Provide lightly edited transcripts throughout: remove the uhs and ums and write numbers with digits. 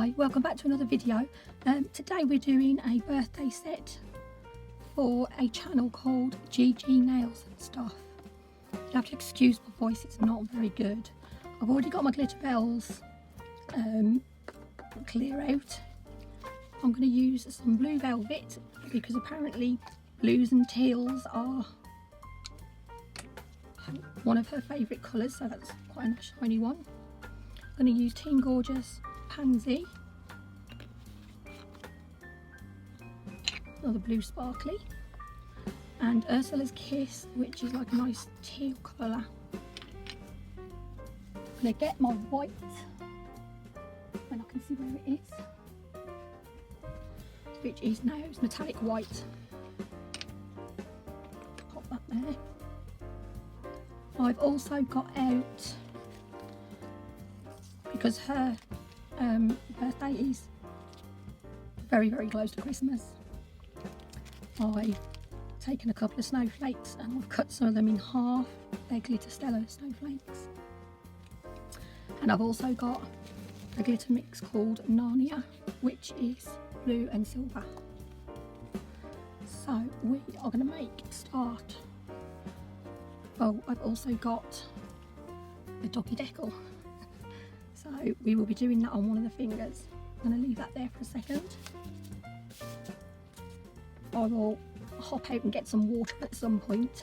Hi, welcome back to another video. Today we're doing a birthday set for a channel called Gigi Nails and Stuff. You have to excuse my voice, it's not very good. I've already got my glitter bells clear out. I'm going to use some blue velvet because apparently blues and teals are one of her favourite colours, so that's quite a nice shiny one. I'm going to use Team Gorgeous Pansy, another blue sparkly, and Ursula's Kiss, which is like a nice teal colour. I'm going to get my white when I can see where it is, which is now it's metallic white. Pop that there. I've also got out, because her birthday is very close to Christmas, I've taken a couple of snowflakes and I've cut some of them in half. They're glitter Stella snowflakes. And I've also got a glitter mix called Narnia, which is blue and silver. So we are going to start. Oh, I've also got a doggy deckle. So we will be doing that on one of the fingers. I'm going to leave that there for a second. I will hop out and get some water at some point.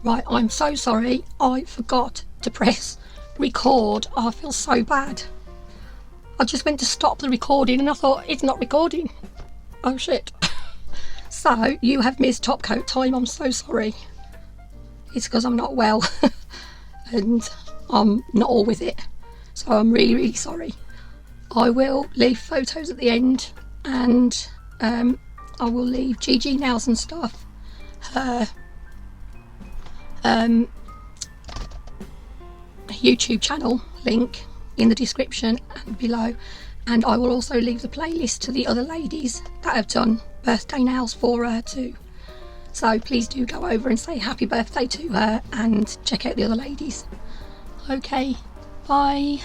Right, I'm so sorry. I forgot to press record. I feel so bad. I just went to stop the recording and I thought it's not recording. Oh shit. So you have missed top coat time. I'm so sorry. It's because I'm not well and I'm not all with it. So I'm really, really sorry. I will leave photos at the end, and I will leave Gigi Nails and Stuff, her YouTube channel link in the description and below, and I will also leave the playlist to the other ladies that have done birthday nails for her too. So please do go over and say happy birthday to her and check out the other ladies. Okay, bye.